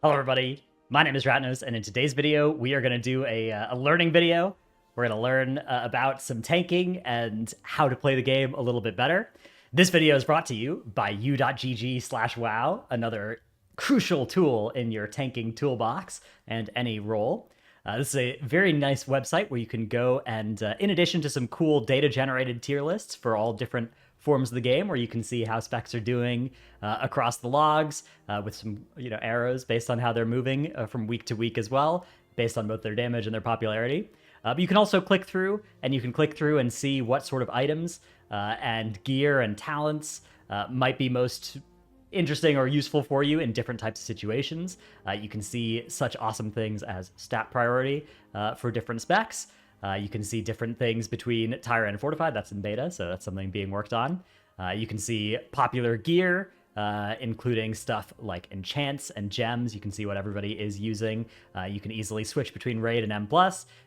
Hello everybody, my name is Ratnos, and in today's video, we are going to do a learning video. We're going to learn about some tanking and how to play the game a little bit better. This video is brought to you by u.gg/wow, another crucial tool in your tanking toolbox and any role. This is a very nice website where you can go and, in addition to some cool data-generated tier lists for all different forms of the game, where you can see how specs are doing across the logs with some arrows based on how they're moving from week to week as well, based on both their damage and their popularity. But you can also click through, and you can click through and see what sort of items and gear and talents might be most interesting or useful for you in different types of situations. You can see such awesome things as stat priority for different specs. You can see different things between Tyrant and Fortified. That's in beta, so that's something being worked on. You can see popular gear, including stuff like enchants and gems. You can see what everybody is using. You can easily switch between Raid and M+,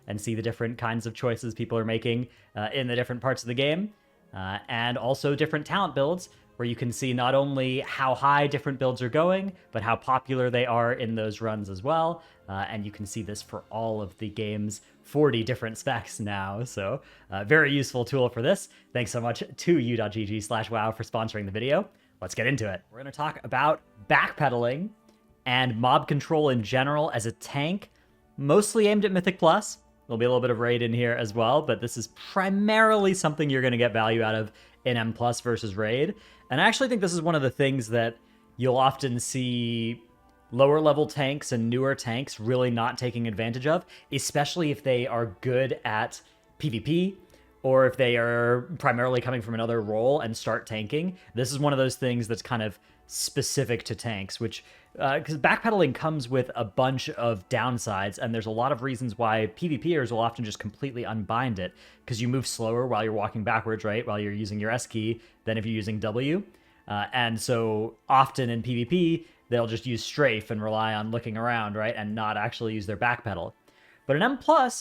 and see the different kinds of choices people are making in the different parts of the game. And also different talent builds, where you can see not only how high different builds are going, but how popular they are in those runs as well. And you can see this for all of the game's 40 different specs now. So very useful tool for this. Thanks so much to u.gg/wow for sponsoring the video. Let's get into it. We're going to talk about backpedaling and mob control in general as a tank, mostly aimed at Mythic Plus. There'll be a little bit of Raid in here as well, but this is primarily something you're going to get value out of in M+ versus Raid. And I actually think this is one of the things that you'll often see lower level tanks and newer tanks really not taking advantage of, especially if they are good at PvP or if they are primarily coming from another role and start tanking. This is one of those things that's kind of specific to tanks, which because backpedaling comes with a bunch of downsides, and there's a lot of reasons why PvPers will often just completely unbind it, because you move slower while you're walking backwards, right, while you're using your S key, than if you're using W. And so often in PvP, they'll just use strafe and rely on looking around, right, and not actually use their backpedal. But in M+,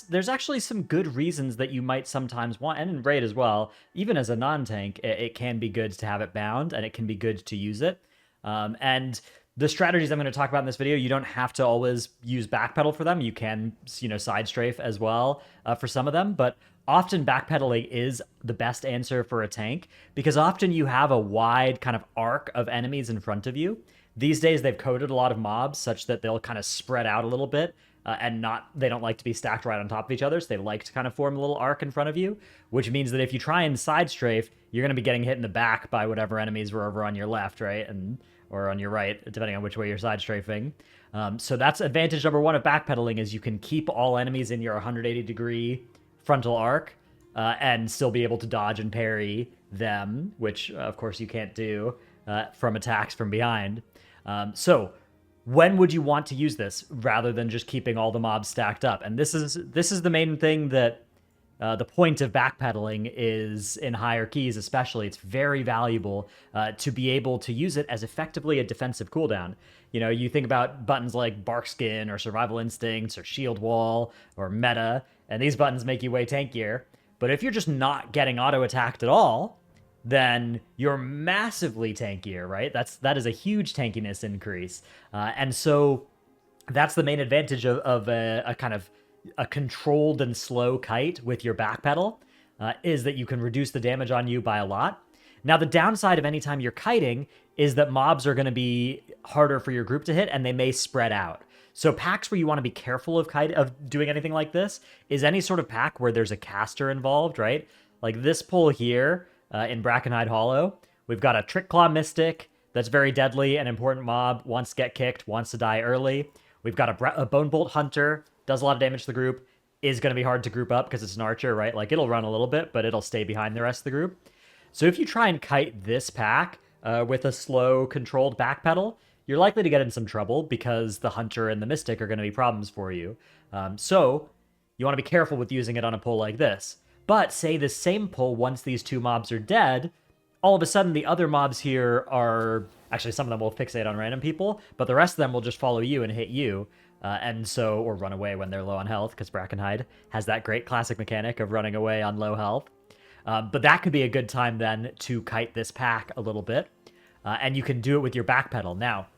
there's actually some good reasons that you might sometimes want, and in Raid as well, even as a non-tank, it can be good to have it bound, and it can be good to use it. And the strategies I'm going to talk about in this video, you don't have to always use backpedal for them. You can, side strafe as well for some of them, but often backpedaling is the best answer for a tank, because often you have a wide kind of arc of enemies in front of you. These days, they've coded a lot of mobs such that they'll kind of spread out a little bit, and they don't like to be stacked right on top of each other, so they like to kind of form a little arc in front of you, which means that if you try and side strafe, you're going to be getting hit in the back by whatever enemies were over on your left, right? Or on your right, depending on which way you're side strafing. So that's advantage number one of backpedaling, is you can keep all enemies in your 180-degree frontal arc and still be able to dodge and parry them, which, of course, you can't do from attacks from behind. So when would you want to use this rather than just keeping all the mobs stacked up? And this is the main thing that the point of backpedaling is in higher keys, especially. It's very valuable to be able to use it as effectively a defensive cooldown. You think about buttons like Barkskin or Survival Instincts or Shield Wall or Meta, and these buttons make you way tankier. But if you're just not getting auto-attacked at all, then you're massively tankier, right? That is a huge tankiness increase. And so that's the main advantage of a kind of a controlled and slow kite with your backpedal, is that you can reduce the damage on you by a lot. Now, the downside of any time you're kiting is that mobs are going to be harder for your group to hit, and they may spread out. So packs where you want to be careful of doing anything like this is any sort of pack where there's a caster involved, right? Like this pull here in Brackenhide Hollow, we've got a Trick Claw Mystic that's very deadly, an important mob, wants to get kicked, wants to die early. We've got a Bone Bolt Hunter, does a lot of damage to the group, is going to be hard to group up because it's an archer, right? Like, it'll run a little bit, but it'll stay behind the rest of the group. So if you try and kite this pack with a slow, controlled backpedal, you're likely to get in some trouble because the Hunter and the Mystic are going to be problems for you. So you want to be careful with using it on a pull like this. But say the same pull, once these two mobs are dead, all of a sudden the other mobs here are... Actually, some of them will fixate on random people, but the rest of them will just follow you and hit you. Or run away when they're low on health, because Brackenhide has that great classic mechanic of running away on low health. But that could be a good time then to kite this pack a little bit, and you can do it with your backpedal. Now,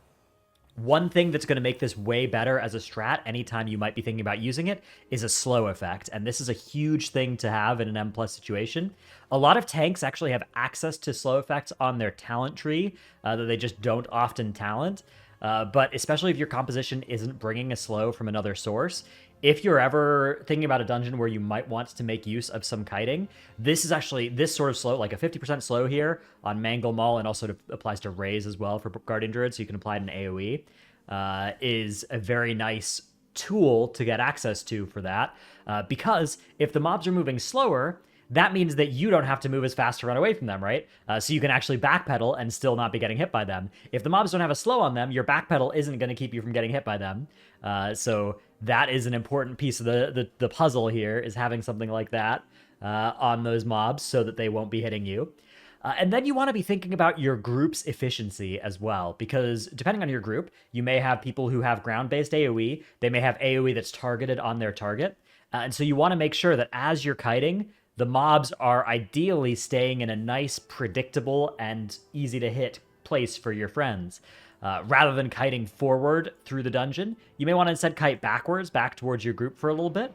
One thing that's going to make this way better as a strat anytime you might be thinking about using it is a slow effect. And this is a huge thing to have in an M plus situation. A lot of tanks actually have access to slow effects on their talent tree that they just don't often talent. But especially if your composition isn't bringing a slow from another source, if you're ever thinking about a dungeon where you might want to make use of some kiting, this is actually, this sort of slow, like a 50% slow here on Mangle Maul, and also applies to Raise as well for Guardian Druid, so you can apply it in AoE, is a very nice tool to get access to for that. Because if the mobs are moving slower, that means that you don't have to move as fast to run away from them, right? So you can actually backpedal and still not be getting hit by them. If the mobs don't have a slow on them, your backpedal isn't going to keep you from getting hit by them. So that is an important piece of the puzzle here, is having something like that on those mobs so that they won't be hitting you. And then you want to be thinking about your group's efficiency as well, because depending on your group, you may have people who have ground-based AoE. They may have AoE that's targeted on their target. And so you want to make sure that as you're kiting, the mobs are ideally staying in a nice, predictable, and easy-to-hit place for your friends. Rather than kiting forward through the dungeon, you may want to instead kite backwards, back towards your group for a little bit,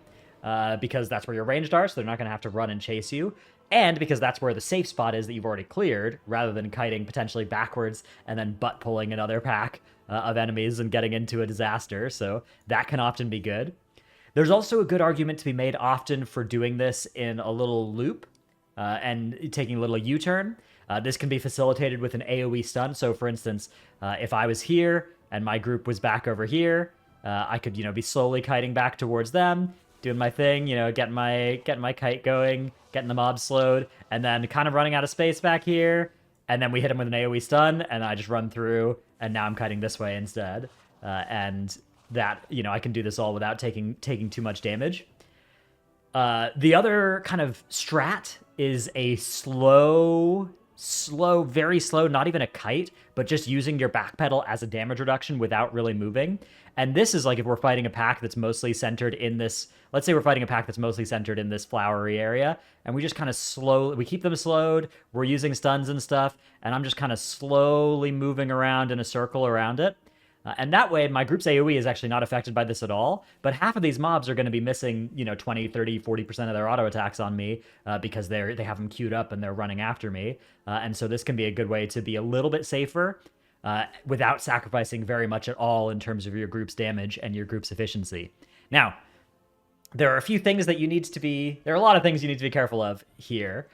because that's where your ranged are, so they're not going to have to run and chase you, and because that's where the safe spot is that you've already cleared, rather than kiting potentially backwards and then butt-pulling another pack of enemies and getting into a disaster, so that can often be good. There's also a good argument to be made often for doing this in a little loop and taking a little U-turn. This can be facilitated with an AoE stun. So for instance, if I was here and my group was back over here, I could, be slowly kiting back towards them, doing my thing, getting my kite going, getting the mob slowed, and then kind of running out of space back here. And then we hit him with an AoE stun, and I just run through, and now I'm kiting this way instead. And that, I can do this all without taking too much damage. The other kind of strat is a slow, very slow, not even a kite, but just using your backpedal as a damage reduction without really moving. And this is like if we're fighting a pack that's mostly centered in this, let's say we're fighting a pack that's mostly centered in this flowery area, and we just kind of we keep them slowed, we're using stuns and stuff, and I'm just kind of slowly moving around in a circle around it. And that way, my group's AoE is actually not affected by this at all, but half of these mobs are going to be missing, 20, 30, 40% of their auto attacks on me because they have them queued up and they're running after me. And so this can be a good way to be a little bit safer without sacrificing very much at all in terms of your group's damage and your group's efficiency. Now, there are a few things that there are a lot of things you need to be careful of here.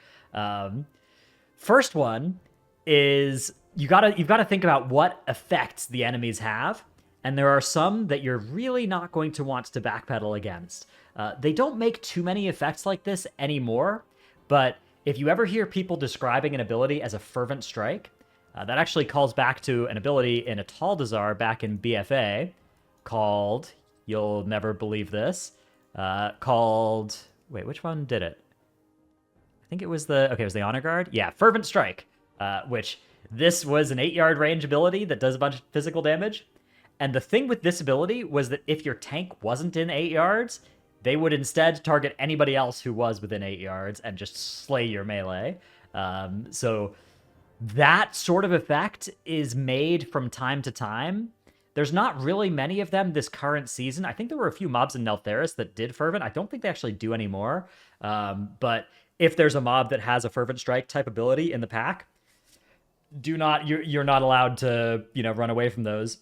First one is you've got to think about what effects the enemies have, and there are some that you're really not going to want to backpedal against. They don't make too many effects like this anymore, but if you ever hear people describing an ability as a fervent strike, that actually calls back to an ability in a Taldazar back in BFA called, you'll never believe this, wait, which one did it? I think it was it was the Honor Guard? Yeah, Fervent Strike, which this was an 8-yard range ability that does a bunch of physical damage. And the thing with this ability was that if your tank wasn't in 8 yards, they would instead target anybody else who was within 8 yards and just slay your melee. So that sort of effect is made from time to time. There's not really many of them this current season. I think there were a few mobs in Neltheris that did Fervent. I don't think they actually do anymore. But if there's a mob that has a Fervent Strike type ability in the pack, you're not allowed to, run away from those.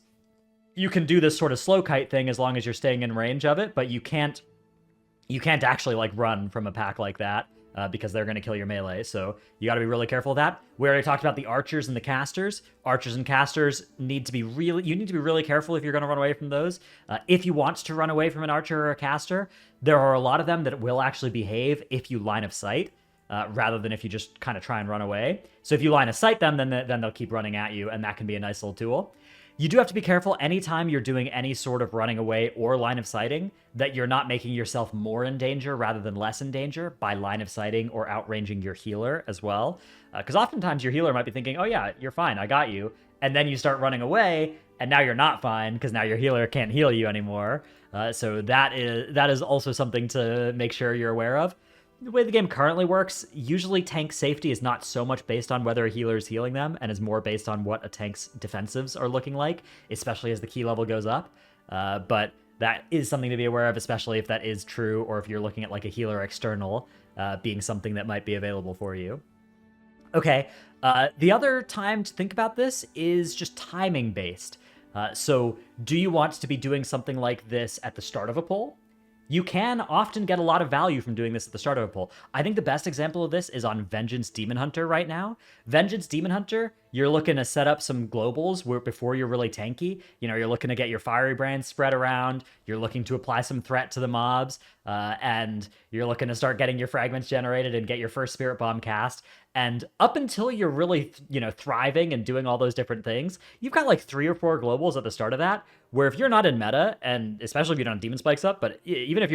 You can do this sort of slow kite thing as long as you're staying in range of it, but you can't actually run from a pack like that because they're going to kill your melee. So you got to be really careful of that. We already talked about the archers and the casters. Archers and casters need to be really careful if you're going to run away from those. If you want to run away from an archer or a caster, there are a lot of them that will actually behave if you line of sight. Rather than if you just kind of try and run away. So if you line of sight them, then they'll keep running at you, and that can be a nice little tool. You do have to be careful anytime you're doing any sort of running away or line of sighting that you're not making yourself more in danger rather than less in danger by line of sighting or outranging your healer as well. Because oftentimes your healer might be thinking, oh yeah, you're fine, I got you. And then you start running away, and now you're not fine because now your healer can't heal you anymore. So that is also something to make sure you're aware of. the way the game currently works, usually tank safety is not so much based on whether a healer is healing them and is more based on what a tank's defensives are looking like, especially as the key level goes up. But that is something to be aware of, especially if that is true, or if you're looking at like a healer external being something that might be available for you. Okay, the other time to think about this is just timing based. So do you want to be doing something like this at the start of a pull? You can often get a lot of value from doing this at the start of a pull. I think the best example of this is on Vengeance Demon Hunter right now. Vengeance Demon Hunter, you're looking to set up some globals before you're really tanky. You know, you're looking to get your fiery brand spread around. You're looking to apply some threat to the mobs. And you're looking to start getting your fragments generated and get your first Spirit Bomb cast. And up until you're really, thriving and doing all those different things, you've got like 3 or 4 globals at the start of that, where if you're not in meta, and especially if you don't have Demon Spikes up, but even if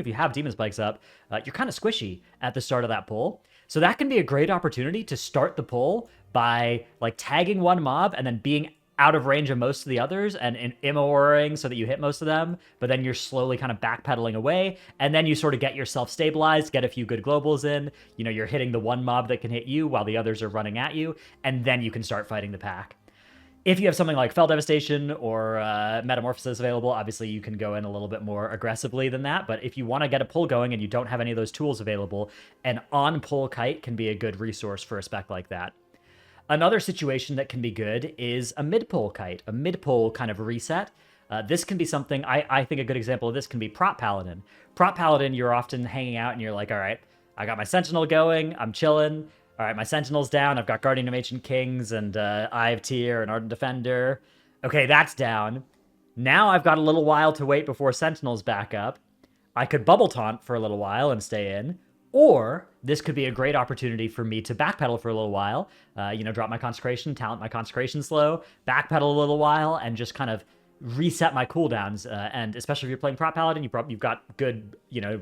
you have Demon Spikes up, you're kind of squishy at the start of that pull. So that can be a great opportunity to start the pull by like tagging one mob and then being out of range of most of the others and immo-ing so that you hit most of them, but then you're slowly kind of backpedaling away, and then you sort of get yourself stabilized, get a few good globals in, you're hitting the one mob that can hit you while the others are running at you, and then you can start fighting the pack. If you have something like Fell Devastation or Metamorphosis available, obviously you can go in a little bit more aggressively than that, but if you want to get a pull going and you don't have any of those tools available, an on-pull kite can be a good resource for a spec like that. Another situation that can be good is a mid-pull kite, a mid-pull kind of reset. This can be something, I think a good example of this can be Prop Paladin. Prop Paladin, you're often hanging out and you're like, all right, I got my Sentinel going, I'm chilling. All right, my Sentinel's down, I've got Guardian of Ancient Kings and Eye of Tyr and Ardent Defender. Okay, that's down. Now I've got a little while to wait before Sentinel's back up. I could Bubble Taunt for a little while and stay in. Or this could be a great opportunity for me to backpedal for a little while, drop my Consecration, talent my Consecration slow, backpedal a little while, and just kind of reset my cooldowns. And especially if you're playing Prop Paladin, you've got good,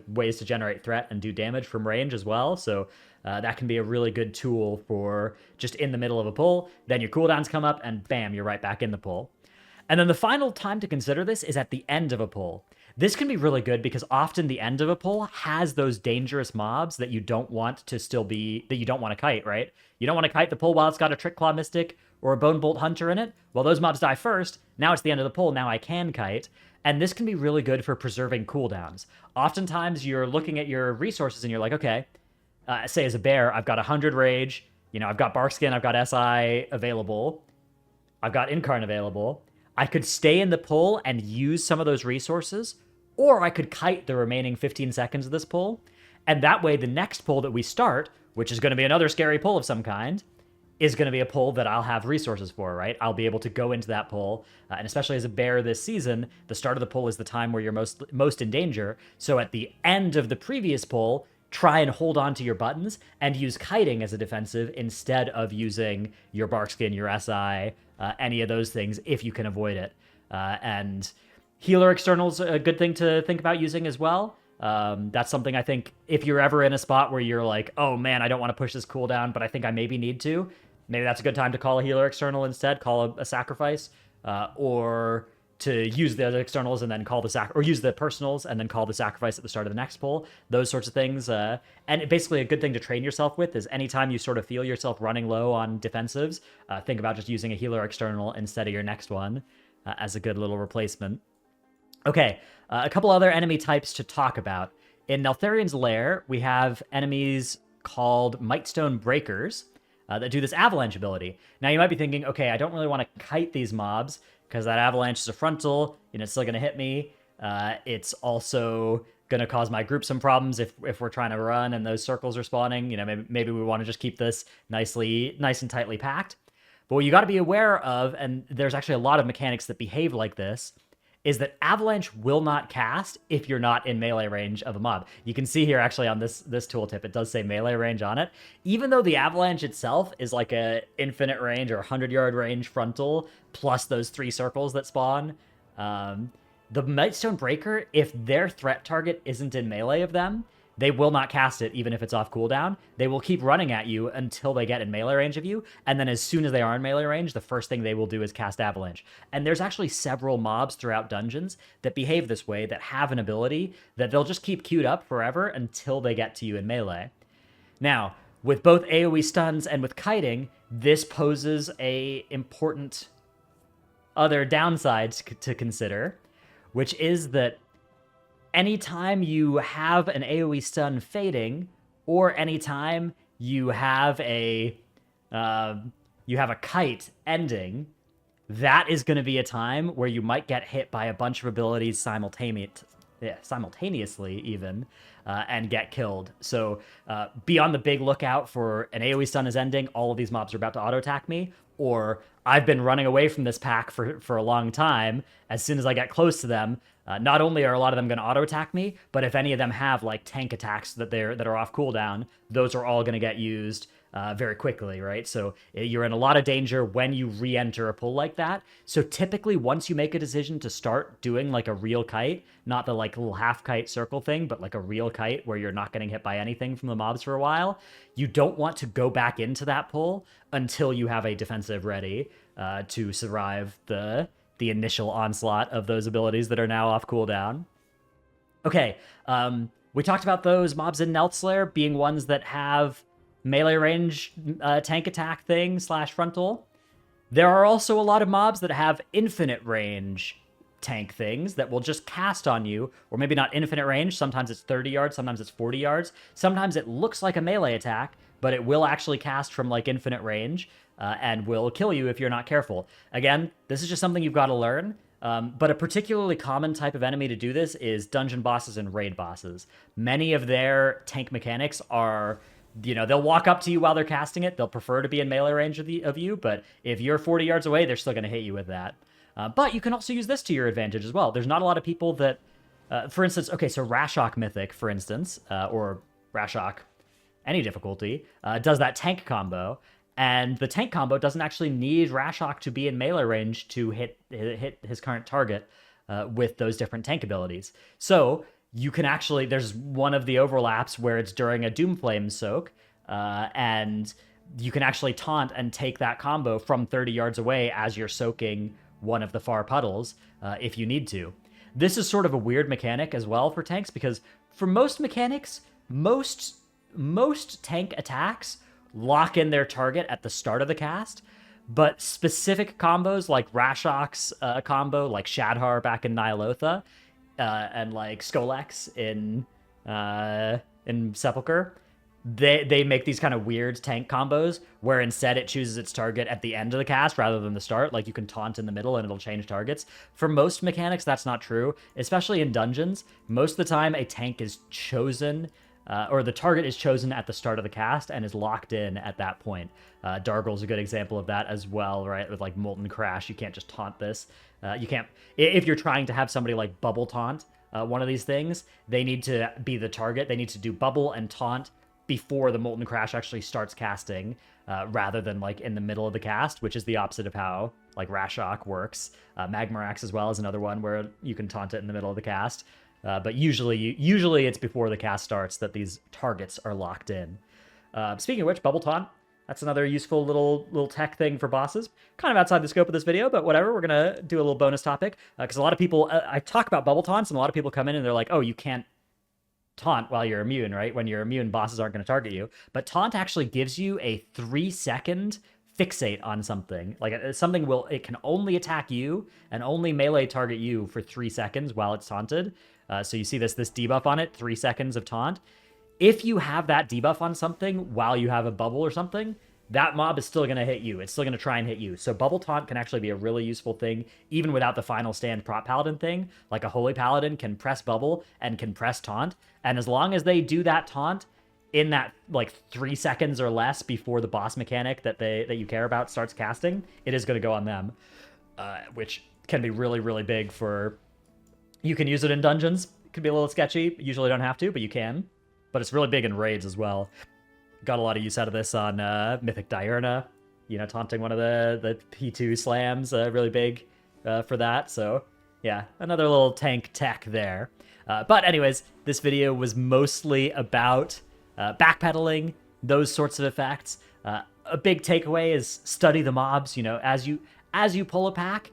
ways to generate threat and do damage from range as well. So that can be a really good tool for just in the middle of a pull. Then your cooldowns come up, and bam, you're right back in the pull. And then the final time to consider this is at the end of a pull. This can be really good because often the end of a pull has those dangerous mobs that you don't want to that you don't want to kite, right? You don't want to kite the pull while it's got a Trick Claw Mystic or a Bone Bolt Hunter in it. Well, those mobs die first. Now it's the end of the pull. Now I can kite. And this can be really good for preserving cooldowns. Oftentimes you're looking at your resources and you're like, okay, say as a bear, I've got 100 rage. I've got Barkskin, I've got SI available. I've got Incarn available. I could stay in the pull and use some of those resources, or I could kite the remaining 15 seconds of this pull, and that way the next pull that we start, which is going to be another scary pull of some kind, is going to be a pull that I'll have resources for, right? I'll be able to go into that pull, and especially as a bear this season, the start of the pull is the time where you're most in danger, so at the end of the previous pull, try and hold on to your buttons and use kiting as a defensive instead of using your Barkskin, your SI, any of those things if you can avoid it. And healer externals a good thing to think about using as well. That's something I think if you're ever in a spot where you're like, oh man, I don't want to push this cooldown, but I think I maybe need to, maybe that's a good time to call a healer external instead, call a sacrifice, or to use the externals and then call or use the personals and then call the sacrifice at the start of the next pull, those sorts of things. And basically a good thing to train yourself with is anytime you sort of feel yourself running low on defensives, think about just using a healer external instead of your next one as a good little replacement. Okay, a couple other enemy types to talk about. In Neltharion's Lair, we have enemies called Mightstone Breakers that do this avalanche ability. Now you might be thinking, okay, I don't really want to kite these mobs because that avalanche is a frontal, it's still going to hit me. It's also going to cause my group some problems if we're trying to run and those circles are spawning. Maybe we want to just keep this nice and tightly packed. But what you got to be aware of, and there's actually a lot of mechanics that behave like this, is that Avalanche will not cast if you're not in melee range of a mob. You can see here actually on this tooltip, it does say melee range on it. Even though the Avalanche itself is like a infinite range or 100-yard range frontal, plus those 3 circles that spawn, the Mightstone Breaker, if their threat target isn't in melee of them, they will not cast it even if it's off cooldown. They will keep running at you until they get in melee range of you, and then as soon as they are in melee range, the first thing they will do is cast Avalanche. And there's actually several mobs throughout dungeons that behave this way, that have an ability that they'll just keep queued up forever until they get to you in melee. Now, with both AoE stuns and with kiting, this poses a important other downside to consider, which is that anytime you have an AoE stun fading, or anytime you have a kite ending, that is going to be a time where you might get hit by a bunch of abilities simultaneously even, and get killed. So be on the big lookout for an AoE stun is ending, all of these mobs are about to auto attack me, or I've been running away from this pack for a long time. As soon as I get close to them, not only are a lot of them going to auto attack me, but if any of them have like tank attacks that are off cooldown, those are all going to get used very quickly, right? So you're in a lot of danger when you re-enter a pull like that. So typically, once you make a decision to start doing like a real kite, not the like little half kite circle thing, but like a real kite where you're not getting hit by anything from the mobs for a while, you don't want to go back into that pull until you have a defensive ready to survive the initial onslaught of those abilities that are now off cooldown. Okay, we talked about those mobs in Neltslayer being ones that have melee range tank attack thing / frontal. There are also a lot of mobs that have infinite range tank things that will just cast on you, or maybe not infinite range. Sometimes it's 30 yards, sometimes it's 40 yards. Sometimes it looks like a melee attack, but it will actually cast from like infinite range and will kill you if you're not careful. Again, this is just something you've got to learn. But a particularly common type of enemy to do this is dungeon bosses and raid bosses. Many of their tank mechanics are, they'll walk up to you while they're casting it. They'll prefer to be in melee range of you, but if you're 40 yards away, they're still going to hit you with that. But you can also use this to your advantage as well. There's not a lot of people that, for instance, okay, so Rashok Mythic, for instance, or Rashok, any difficulty, does that tank combo. And the tank combo doesn't actually need Rashok to be in melee range to hit his current target with those different tank abilities. So you can actually, there's one of the overlaps where it's during a Doomflame soak, and you can actually taunt and take that combo from 30 yards away as you're soaking one of the far puddles if you need to. This is sort of a weird mechanic as well for tanks, because for most mechanics, most tank attacks lock in their target at the start of the cast, but specific combos like Rashok's combo, like Shadhar back in Nyalotha, and like Skolex in Sepulchre, they make these kind of weird tank combos where instead it chooses its target at the end of the cast rather than the start. Like you can taunt in the middle and it'll change targets. For most mechanics, that's not true, especially in dungeons. Most of the time, a tank is chosen, or the target is chosen at the start of the cast and is locked in at that point. Dargle's a good example of that as well, right? With like Molten Crash, you can't just taunt this. You can't, if you're trying to have somebody like bubble taunt one of these things, they need to be the target. They need to do bubble and taunt before the Molten Crash actually starts casting, rather than like in the middle of the cast, which is the opposite of how like Rashok works. Magmarax as well is another one where you can taunt it in the middle of the cast. But usually it's before the cast starts that these targets are locked in. Speaking of which, Bubble Taunt, that's another useful little tech thing for bosses. Kind of outside the scope of this video, but whatever. We're going to do a little bonus topic. Because a lot of people, I talk about Bubble Taunts, and a lot of people come in and they're like, oh, you can't taunt while you're immune, right? When you're immune, bosses aren't going to target you. But taunt actually gives you a 3-second fixate on something. Like something it can only attack you and only melee target you for 3 seconds while it's taunted. So you see this debuff on it, 3 seconds of taunt. If you have that debuff on something while you have a bubble or something, that mob is still going to hit you. It's still going to try and hit you. So bubble taunt can actually be a really useful thing, even without the final stand prop paladin thing. Like a holy paladin can press bubble and can press taunt. And as long as they do that taunt in that like 3 seconds or less before the boss mechanic that you care about starts casting, it is going to go on them, which can be really, really big for... You can use it in dungeons. It could be a little sketchy. Usually don't have to, but you can. But it's really big in raids as well. Got a lot of use out of this on Mythic Diurna. Taunting one of the P2 slams, really big for that. So, yeah, another little tank tech there. But anyways, this video was mostly about backpedaling, those sorts of effects. A big takeaway is study the mobs. You know, as you pull a pack,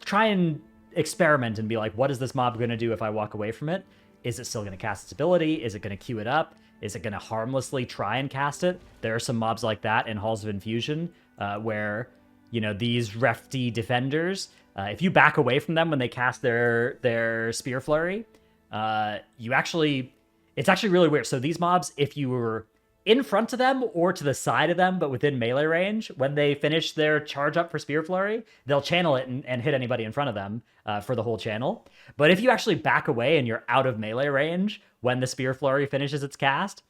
try and experiment and be like, what is this mob going to do if I walk away from it? Is it still going to cast its ability? Is it going to queue it up? Is it going to harmlessly try and cast it? There are some mobs like that in Halls of Infusion where, you know, these refty defenders, if you back away from them when they cast their Spear Flurry, it's actually really weird. So these mobs, if you were in front of them or to the side of them, but within melee range, when they finish their charge up for Spear Flurry, they'll channel it and hit anybody in front of them for the whole channel. But if you actually back away and you're out of melee range when the Spear Flurry finishes its cast,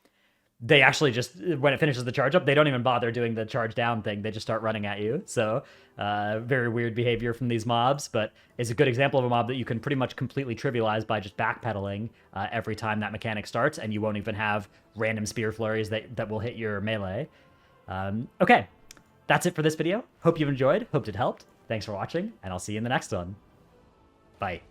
they actually just, when it finishes the charge up, they don't even bother doing the charge down thing. They just start running at you. So very weird behavior from these mobs, but it's a good example of a mob that you can pretty much completely trivialize by just backpedaling every time that mechanic starts, and you won't even have random Spear Flurries that will hit your melee. Okay, that's it for this video. Hope you've enjoyed. Hope it helped. Thanks for watching, and I'll see you in the next one. Bye.